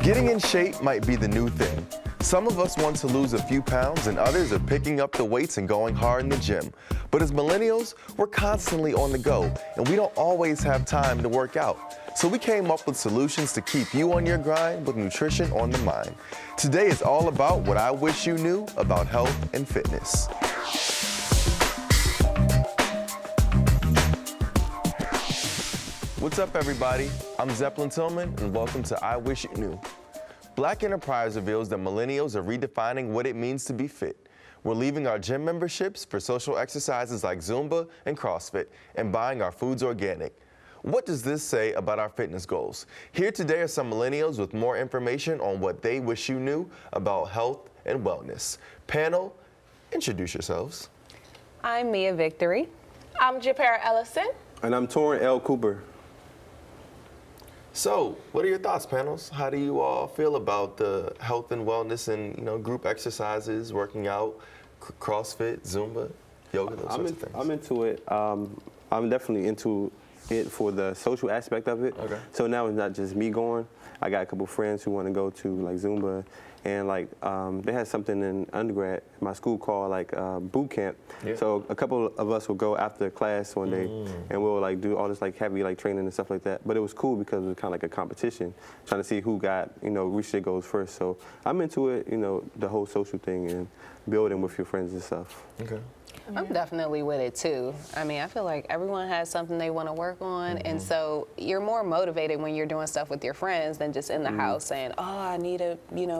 Getting in shape might be the new thing. Some of us want to lose a few pounds and others are picking up the weights and going hard in the gym. But as millennials, we're constantly on the go and we don't always have time to work out. So we came up with solutions to keep you on your grind with nutrition on the mind. Today is all about what I wish you knew about health and fitness. What's up, everybody? I'm Zeppelin Tillman, and welcome to I Wish You Knew. Black Enterprise reveals that millennials are redefining what it means to be fit. We're leaving our gym memberships for social exercises like Zumba and CrossFit and buying our foods organic. What does this say about our fitness goals? Here today are some millennials with more information on what they wish you knew about health and wellness. Panel, introduce yourselves. I'm Mia Victory. I'm Japera Ellison. And I'm Torrin L. Cooper. So, what are your thoughts, panels? How do you all feel about the health and wellness and, group exercises, working out, CrossFit, Zumba, yoga, those sorts of things? I'm into it. I'm definitely into it for the social aspect of it. Okay. So now it's not just me going. I got a couple friends who want to go to like Zumba, and they had something in undergrad in my school called boot camp. Yeah. So a couple of us would go after class one day, and we'll do all this heavy training and stuff like that. But it was cool because it was kind of a competition, trying to see who got reached their goals first. So I'm into it, the whole social thing and building with your friends and stuff. Okay. I'm definitely with it too. I mean, I feel like everyone has something they want to work on, and so you're more motivated when you're doing stuff with your friends than just in the house saying, "Oh, I need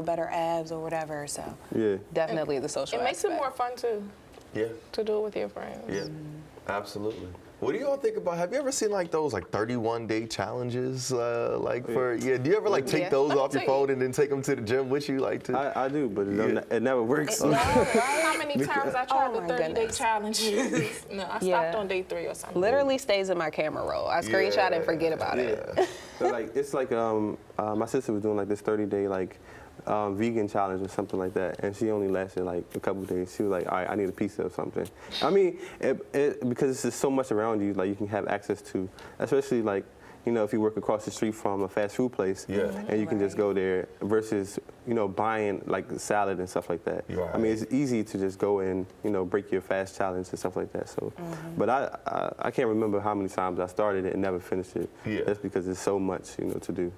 better abs or whatever." So yeah, definitely the social. It makes it aspect. more fun too. Yeah. To do it with your friends. Yeah. Absolutely. What do you all think about? Have you ever seen those 31-day challenges? Do you ever take those off your phone and then take them to the gym with you? I do, but it never works. How many times I tried the my 30-day goodness. challenges? No, I stopped on day 3 or something. Literally stays in my camera roll. I screenshot and forget about it. So it's my sister was doing this 30-day vegan challenge or something like that, and she only lasted a couple days. She was like, all right, I need a pizza or something. I mean, because it's just so much around you, you can have access to, especially if you work across the street from a fast food place, and you can just go there versus buying salad and stuff like that. Right. I mean, it's easy to just go and break your fast challenge and stuff like that. So, but I can't remember how many times I started it and never finished it. Yeah. That's because there's so much to do.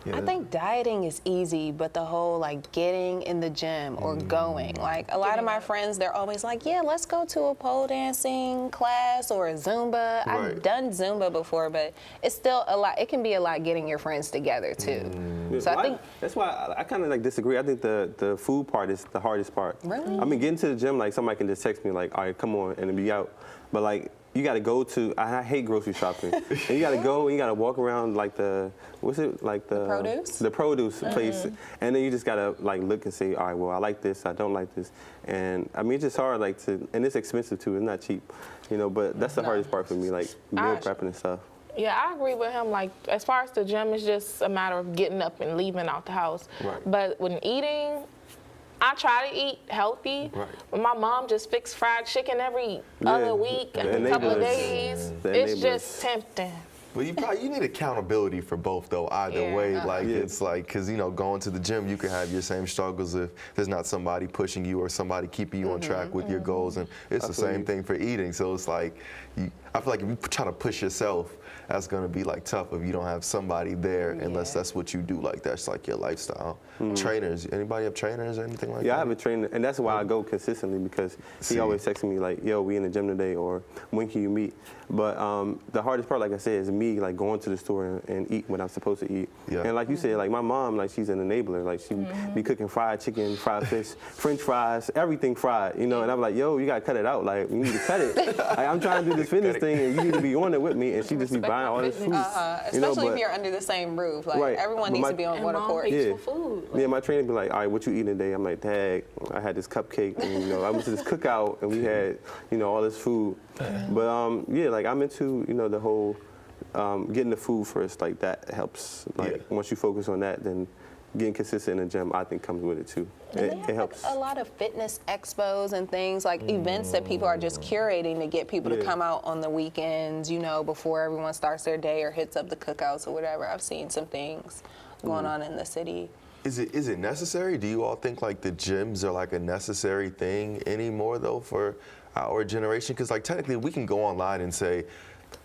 Yeah. I think dieting is easy, but the whole getting in the gym or going, a lot of my friends, they're always like, yeah, let's go to a pole dancing class or a Zumba. Right. I've done Zumba before, but it's still a lot. It can be a lot getting your friends together too. So I think that's why I kind of disagree. I think the food part is the hardest part. Really? I mean, getting to the gym, somebody can just text me all right, come on, and be out. But you got to go to. I hate grocery shopping. And you got to go and you got to walk around the produce? The produce place, and then you just got to look and say, all right, well, I like this, I don't like this, and I mean it's just hard and it's expensive too. It's not cheap, But that's the hardest part for me, meal prepping and stuff. Yeah, I agree with him. As far as the gym, it's just a matter of getting up and leaving out the house. Right. But when eating, I try to eat healthy. Right. But my mom just fixed fried chicken every other week, The a couple of enablers. days. The It's enablers. just tempting. Well, you need accountability for both, though, either way. It's because, going to the gym, you can have your same struggles if there's not somebody pushing you or somebody keeping you on track with your goals. And it's the same thing for eating. So it's I feel like if you try to push yourself, that's going to be tough if you don't have somebody there, unless that's what you do. That's your lifestyle. Trainers, anybody have trainers or anything like that? Yeah, I have a trainer, and that's why I go consistently because he always texts me yo, we in the gym today, or when can you meet? But the hardest part, like I said, is me going to the store and eat what I'm supposed to eat. Yeah. And like you said, my mom, she's an enabler. She be cooking fried chicken, fried fish, French fries, everything fried, And I'm like, yo, you gotta cut it out. You need to cut it. I'm trying to do this fitness thing, and you need to be on it with me. And she just be buying all this food. especially if you're under the same roof. Everyone needs to be on one accord. Food. Yeah, my trainer be like, all right, what you eating today? I'm like, Dad, I had this cupcake, and I went to this cookout, and we had, all this food. But I'm into, the whole getting the food first. That helps. Once you focus on that, then getting consistent in the gym, I think, comes with it too. It helps. A lot of fitness expos and things events that people are just curating to get people to come out on the weekends, before everyone starts their day or hits up the cookouts or whatever. I've seen some things going on in the city. Is it necessary? Do you all think like the gyms are like a necessary thing anymore though for our generation? Because like technically we can go online and say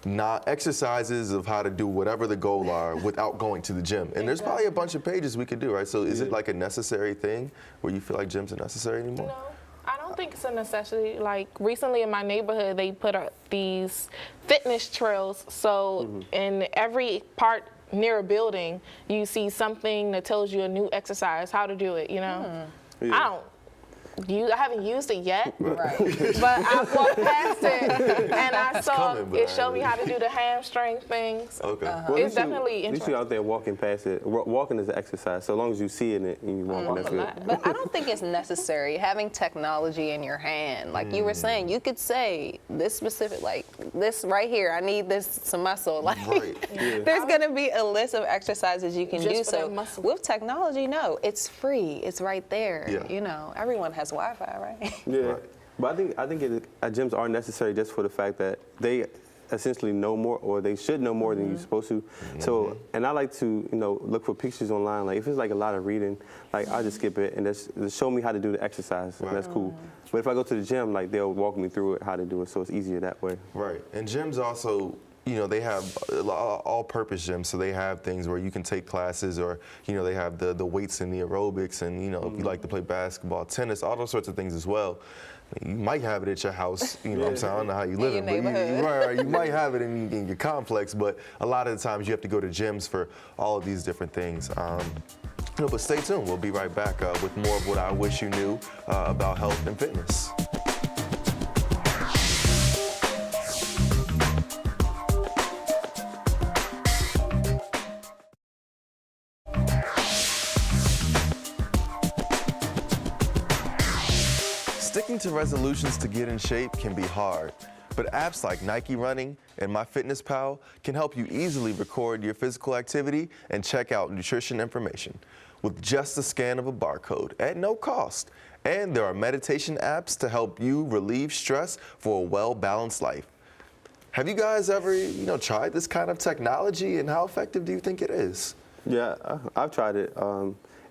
not exercises of how to do whatever the goal are without going to the gym. And there's probably a bunch of pages we could do, right? So is it like a necessary thing where you feel like gyms are necessary anymore? No, I don't think it's a necessity. Like recently in my neighborhood, they put up these fitness trails. So in every part near a building, you see something that tells you a new exercise, how to do it, you know? I haven't used it yet, Right. but I walked past it and I saw coming, but it showed me how to do the hamstring things. Okay. Well, It's definitely At least interesting. you out there walking past it. Walking is an exercise. So long as you see it and you walking, that's good. But I don't think it's necessary having technology in your hand. Like you were saying, you could say this specific, like this right here, I need some muscle. Like Right. there's gonna be a list of exercises you can Just do. for that So muscle. with technology, no, it's free. It's right there. Yeah. You know, everyone has Wi-Fi, right? Yeah, Right. but I think gyms are necessary just for the fact that they essentially know more, or they should know more than you're supposed to. So, and I like to look for pictures online. Like if it's like a lot of reading, like I just skip it and just show me how to do the exercise, and that's cool. But if I go to the gym, like they'll walk me through it, how to do it, so it's easier that way. Right. And gyms also, they have all-purpose gyms, so they have things where you can take classes, or they have the weights and the aerobics, and if you like to play basketball, tennis, all those sorts of things as well. You might have it at your house, what I'm saying, I don't know how you live your it, but neighborhood. you might have it in your complex, but a lot of the times you have to go to gyms for all of these different things. But stay tuned. We'll be right back with more of what I wish you knew about health and fitness. Sticking to resolutions to get in shape can be hard, but apps like Nike Running and MyFitnessPal can help you easily record your physical activity and check out nutrition information with just a scan of a barcode at no cost. And there are meditation apps to help you relieve stress for a well-balanced life. Have you guys ever, tried this kind of technology, and how effective do you think it is? Yeah, I've tried it,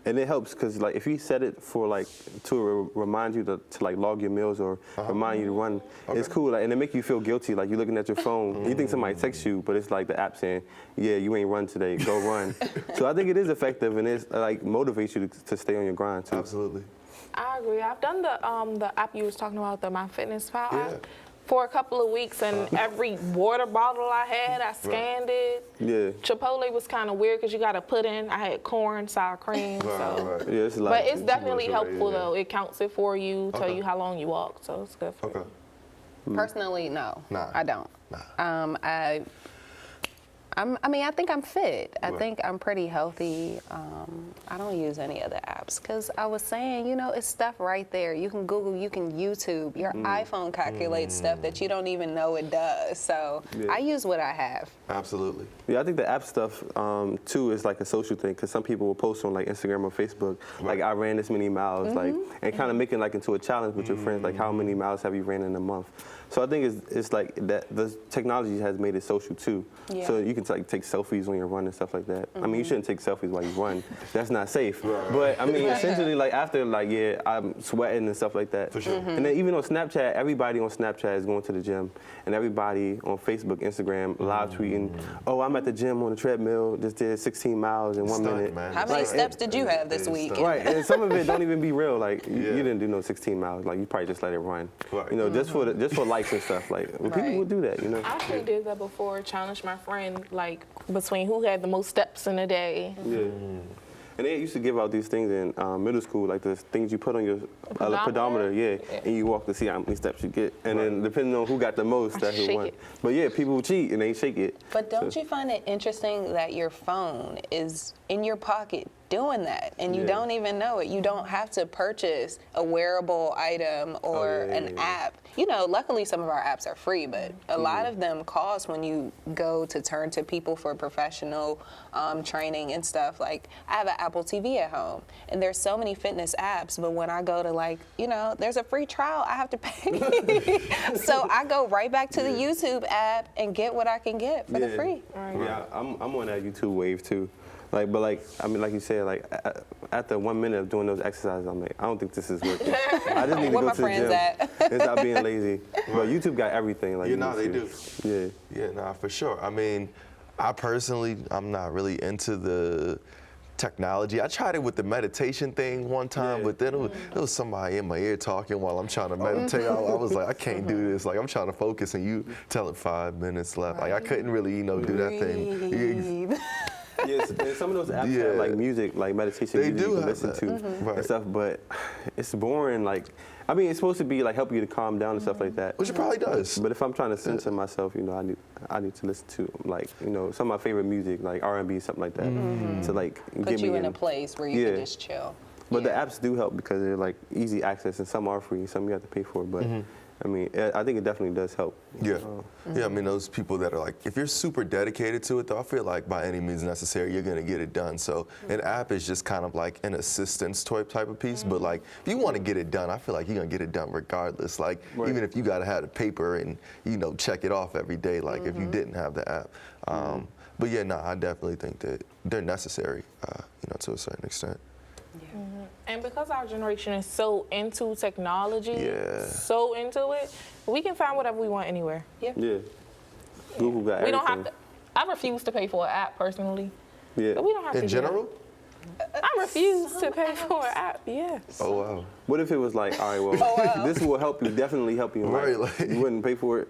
and it helps because like if you set it for to remind you to log your meals or remind you to run, it's cool. And it make you feel guilty, like you're looking at your phone. You think somebody texts you, but it's like the app saying, "Yeah, you ain't run today. Go run." So I think it is effective, and it's motivates you to stay on your grind too. Absolutely. I agree. I've done the app you was talking about, the MyFitnessPal Yeah. app, for a couple of weeks, and every water bottle I had, I scanned it. Yeah. Chipotle was kind of weird because you got to put in. I had corn, sour cream, so. Right. Yeah, it's a lot. But it's definitely much already, helpful yeah. though. It counts it for you, tell Okay. you how long you walk, so it's good for Okay. you. Personally, no. Nah. I don't. Nah. I think I'm fit. I Right. think I'm pretty healthy. I don't use any other apps because I was saying, it's stuff right there. You can Google, you can YouTube. Your iPhone calculates stuff that you don't even know it does. So Yeah. I use what I have. Absolutely. Yeah, I think the app stuff too is like a social thing because some people will post on Instagram or Facebook, like I ran this many miles, and kind of making into a challenge with your friends, like how many miles have you ran in a month. So I think it's like that the technology has made it social too. Yeah. So you can take selfies when you're running and stuff like that. I mean, you shouldn't take selfies while you run. That's not safe. But I mean, essentially after I'm sweating and stuff like that. For sure. And then even on Snapchat, everybody on Snapchat is going to the gym, and everybody on Facebook, Instagram, live tweeting, "Oh, I'm at the gym on the treadmill, just did 16 miles in 1 Stunt, minute." man. How many steps did you have this week? Right, and some of it don't even be real. Like you Yeah. didn't do no 16 miles. Like you probably just let it run. Right. Just for likes and stuff. Like people Right. would do that. I actually did that before, challenged my friend, between who had the most steps in a day. Yeah. And they used to give out these things in middle school, like the things you put on your pedometer, yeah, and you walk to see how many steps you get. And then depending on who got the most, that's who shake won. it. But yeah, people cheat and they shake it. But don't you find it interesting that your phone is in your pocket doing that and you Yeah. don't even know it? You don't have to purchase a wearable item or yeah, an yeah. app. Luckily some of our apps are free, but a lot of them cost when you go to turn to people for professional training and stuff. Like I have an Apple TV at home and there's so many fitness apps, but when I go to there's a free trial, I have to pay. So I go right back to the YouTube app and get what I can get for the free. Right. Yeah, I'm on that YouTube wave too. Like, but like, I mean, like you said, like after 1 minute of doing those exercises, I'm like, I don't think this is working. I just need to Where go my to the friends gym at? and stop being lazy. But YouTube got everything. Like, You know, they do. Yeah. Yeah, nah, for sure. I mean, I personally, I'm not really into the technology. I tried it with the meditation thing one time, Yeah. but then it was somebody in my ear talking while I'm trying to meditate. I was like, I can't do this. Like, I'm trying to focus, and you telling 5 minutes left. Like, I couldn't really, do that thing. Breathe. Yes, and some of those apps Yeah. have like music, like meditation They music do you can have listen that. to Right. and stuff, but it's boring. Like, I mean, it's supposed to be like help you to calm down and stuff like that. Which it probably does. But if I'm trying to center myself, I need to listen to like, some of my favorite music, like R&B, something like that, to like Put get you me in a place where you Yeah. can just chill. But the Yeah. apps do help because they're like easy access, and some are free, some you have to pay for. But I mean, I think it definitely does help. Yeah. Yeah, I mean, those people that are like, if you're super dedicated to it, though, I feel like by any means necessary, you're going to get it done. So an app is just kind of like an assistance type of piece. But like, if you want to get it done, I feel like you're going to get it done regardless. Like, Right. even if you got to have the paper and, check it off every day, like if you didn't have the app. But yeah, no, I definitely think that they're necessary, to a certain extent. And because our generation is so into technology, Yeah. so into it, we can find whatever we want anywhere. Yeah. Yeah. Google got We everything. don't have to. I refuse to pay for an app personally. Yeah. But we don't have to. In do that. general? I refuse to pay for an app. Yeah. Oh, wow. What if it was like, all right, well, this will help you, definitely help you in Right, life. like- You wouldn't pay for it?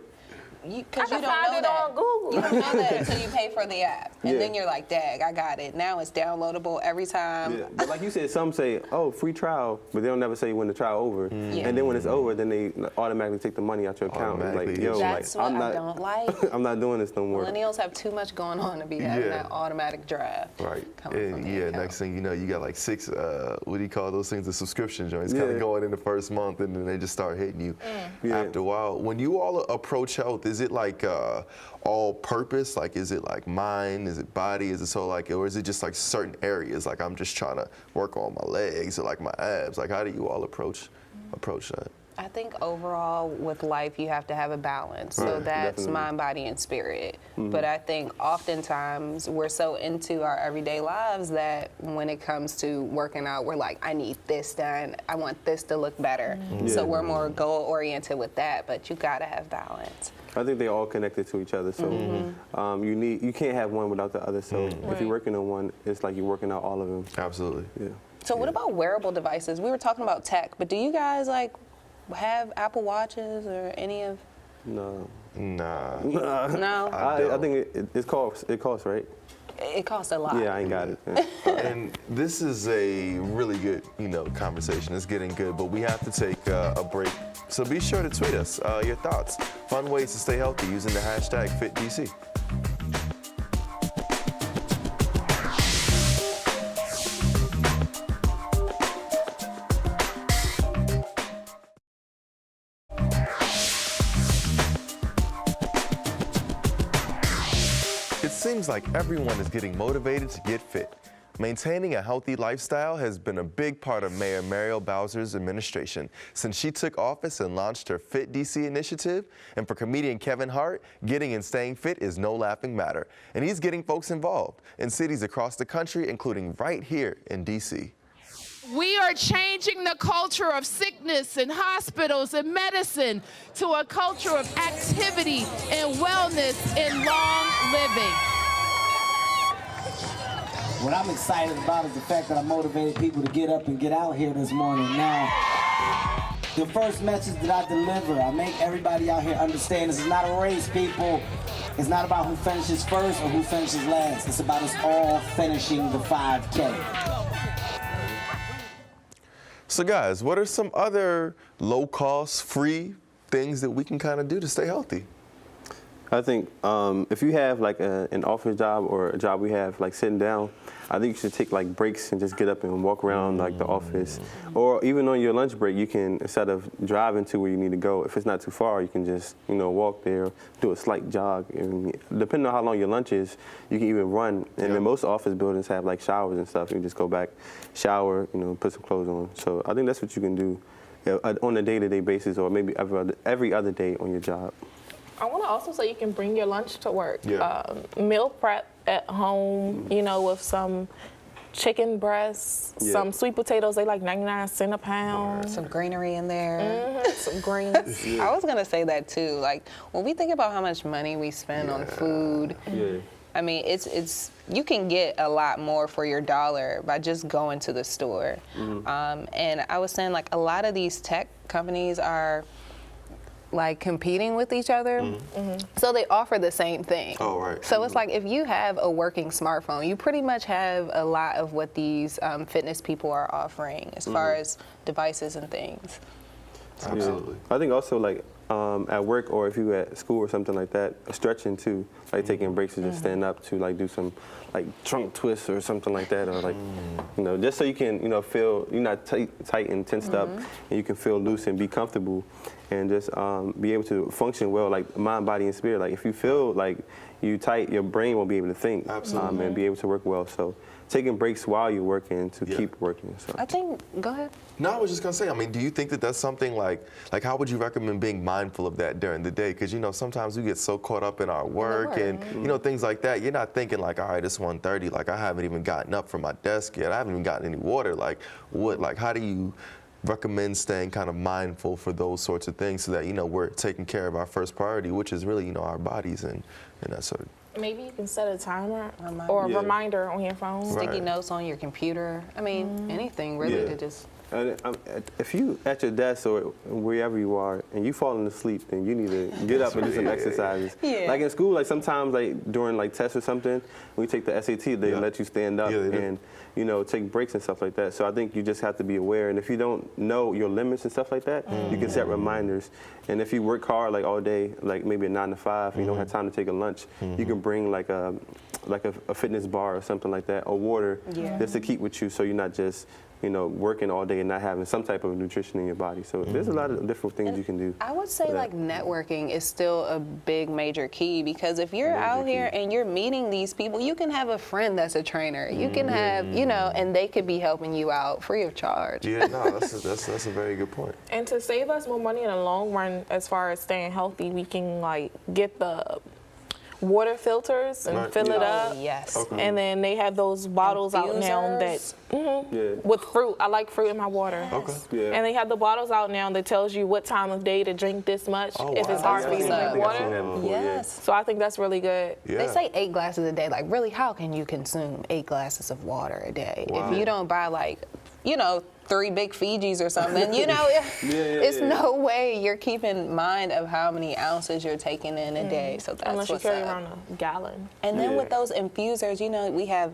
Because I you can don't find know it that. on Google. You don't know that until you pay for the app. And Yeah. then you're like, dag, I got it. Now it's downloadable every time. Yeah. But like you said, some say, oh, free trial, but they don't never say when the trial over. And then when it's over, then they automatically take the money out your account. It's like, Automatically. yo, That's like, what I'm I not, don't like. I'm not doing this no more. Millennials have too much going on to be having Yeah. that automatic draft. Right. coming from And the yeah, account. next thing you know, you got like 6, what do you call those things? The subscription joints kind Yeah. of going in the first month, and then they just start hitting you Yeah. after a while. When you all approach health, is it like all purpose? Like, is it like mind? Is it body? Is it so like, or is it just like certain areas? Like, I'm just trying to work on my legs or like my abs. Like, how do you all approach that? I think overall with life you have to have a balance. So Right, that's definitely. mind, body, and spirit. But I think oftentimes we're so into our everyday lives that when it comes to working out, we're like, I need this done. I want this to look better. So Yeah. we're more goal oriented with that, but you gotta have balance. I think they're all connected to each other. So you can't have one without the other. So if Right. you're working on one, it's like you're working out all of them. Absolutely. Yeah. So what about wearable devices? We were talking about tech, but do you guys like have Apple Watches or any of? No. Nah. No, I think it costs, right? it costs a lot. Yeah, I ain't got it. Yeah. And this is a really good, conversation. It's getting good, but we have to take a break. So be sure to tweet us your thoughts. Fun ways to stay healthy using the hashtag FitDC. It seems like everyone is getting motivated to get fit. Maintaining a healthy lifestyle has been a big part of Mayor Muriel Bowser's administration since she took office and launched her Fit DC initiative. And for comedian Kevin Hart, getting and staying fit is no laughing matter. And he's getting folks involved in cities across the country, including right here in DC. We are changing the culture of sickness in hospitals and medicine to a culture of activity and wellness and long living. What I'm excited about is the fact that I motivated people to get up and get out here this morning. Now, the first message that I deliver, I make everybody out here understand this is not a race, people. It's not about who finishes first or who finishes last. It's about us all finishing the 5K. So guys, what are some other low-cost, free things that we can kind of do to stay healthy? I think if you have like an office job or a job we have like sitting down, I think you should take like breaks and just get up and walk around like the office. Or even on your lunch break, you can, instead of driving to where you need to go, if it's not too far, you can just, walk there, do a slight jog. And depending on how long your lunch is, you can even run. And then most office buildings have like showers and stuff. You can just go back, shower, put some clothes on. So I think that's what you can do on a day-to-day basis, or maybe every other day on your job. I want to also say you can bring your lunch to work. Yeah. Meal prep at home, you know, with some chicken breasts, Yeah. some sweet potatoes. They like 99 cents a pound. Some greenery in there. Some greens. I was gonna say that too. Like when we think about how much money we spend on food, Yeah. I mean, it's you can get a lot more for your dollar by just going to the store. And I was saying, like, a lot of these tech companies are like competing with each other, so they offer the same thing. Oh, right. So it's like if you have a working smartphone, you pretty much have a lot of what these fitness people are offering as far as devices and things. Absolutely. I think also like at work or if you at school or something like that, stretching too, like taking breaks to just stand up to like do some like trunk twists or something like that, or like you know, just so you can, you know, feel you're not tight and tensed up, and you can feel loose and be comfortable, and just be able to function well, like mind, body, and spirit. Like if you feel like you tight, your brain won't be able to think and be able to work well. So taking breaks while you're working to keep working. So. I think. Go ahead. No, I was just gonna say. I mean, do you think that that's something like how would you recommend being mindful of that during the day? Because you know sometimes we get so caught up in our work and you know things like that. You're not thinking like, all right, it's 1:30. Like I haven't even gotten up from my desk yet. I haven't even gotten any water. Like what? Like how do you recommend staying kind of mindful for those sorts of things so that you know we're taking care of our first priority, which is really you know our bodies and that sort of. Maybe you can set a timer or a reminder on your phone. Sticky notes on your computer. I mean, anything really to just. And if you at your desk or wherever you are and you falling asleep, then you need to get up and do some exercises. Yeah. Like in school, like sometimes like during like tests or something, when you take the SAT, they let you stand up and you know take breaks and stuff like that. So I think you just have to be aware. And if you don't know your limits and stuff like that, you can set reminders. And if you work hard like all day, like maybe a 9 to 5, and you don't have time to take a lunch, you can bring like a fitness bar or something like that, or water, just to keep with you, so you're not just you know, working all day and not having some type of nutrition in your body. So there's a lot of different things you can do. I would say like networking is still a big major key, because if you're out here and you're meeting these people, you can have a friend that's a trainer. You can have, you know, and they could be helping you out free of charge. Yeah, no, that's a very good point. And to save us more money in the long run, as far as staying healthy, we can like get the water filters and fill it up. Yes. And then they have those bottles out now that with fruit. I like fruit in my water. Okay. Yeah. And they have the bottles out now that tells you what time of day to drink this much if it's hard for you to drink water. Yes. So I think that's really good. Yeah. They say 8 glasses a day. Like, really, how can you consume 8 glasses of water a day if you don't buy like, you know, 3 big Fijis or something? You know, it's no way you're keeping mind of how many ounces you're taking in a day. So that's Unless you what's carry up. around a gallon. And then with those infusers, you know, we have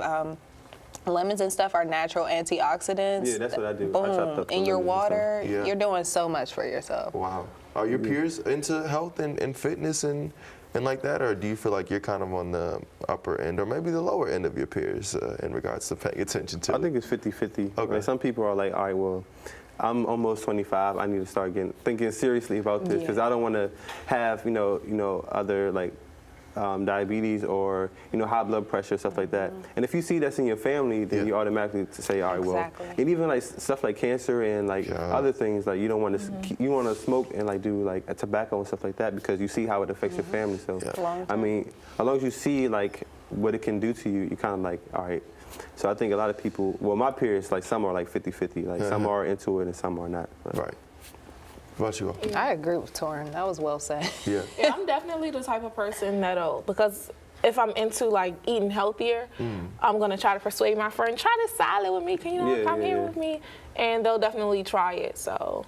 lemons and stuff are natural antioxidants. Yeah, that's what I do. I chopped Boom. up In the your lemons and water, stuff. Yeah. you're doing so much for yourself. Wow. Are your peers into health and fitness and like that, or do you feel like you're kind of on the upper end or maybe the lower end of your peers in regards to paying attention to I it? think it's 50-50. Okay. Like some people are like, all right, well, I'm almost 25. I need to start thinking seriously about this, because I don't want to have, you know, other like diabetes or, you know, high blood pressure, stuff like that. And if you see that's in your family, then you automatically say, all right, well, and even like stuff like cancer and like other things, like you don't want to, you want to smoke and like do like a tobacco and stuff like that, because you see how it affects your family. So, I mean, as long as you see like what it can do to you, you kind of like, all right. So I think a lot of people, well, my peers, like some are like 50-50, like some are into it and some are not. Right. What about you? I agree with Torrin. That was well said. Yeah. Yeah, I'm definitely the type of person that'll, because if I'm into like eating healthier, I'm gonna try to persuade my friend, try this salad with me, can you come here with me? And they'll definitely try it. So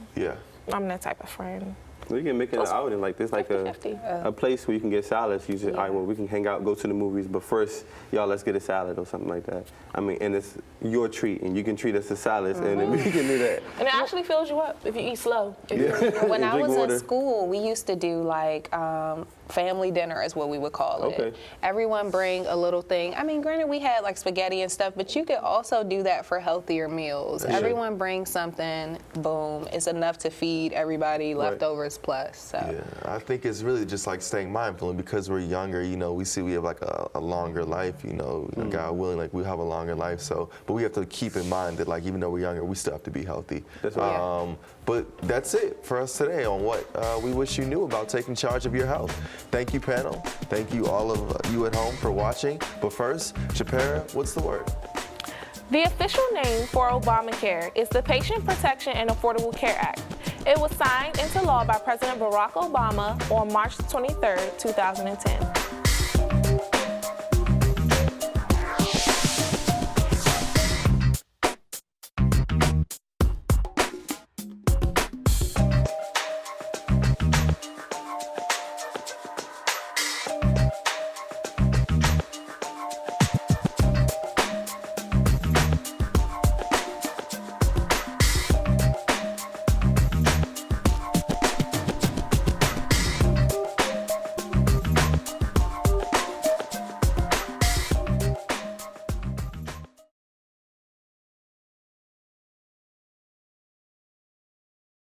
I'm that type of friend. We can make it an outing, like there's like a place where you can get salads. You say, all right, well, we can hang out, go to the movies, but first, y'all, let's get a salad or something like that. I mean, and it's your treat, and you can treat us to salads, and then we can do that. And it actually fills you up if you eat slow. When I was water. in school, we used to do like family dinner is what we would call it. Everyone bring a little thing. I mean, granted, we had like spaghetti and stuff, but you could also do that for healthier meals. Everyone brings something, boom, it's enough to feed everybody, leftovers plus. So. Yeah, I think it's really just like staying mindful, and because we're younger, you know, we see we have like a longer life, you know, God willing, like we have a longer life. So, but we have to keep in mind that like even though we're younger, we still have to be healthy. That's right. But that's it for us today on what we wish you knew about taking charge of your health. Thank you, panel. Thank you, all of you at home, for watching. But first, Shapira, what's the word? The official name for Obamacare is the Patient Protection and Affordable Care Act. It was signed into law by President Barack Obama on March 23, 2010.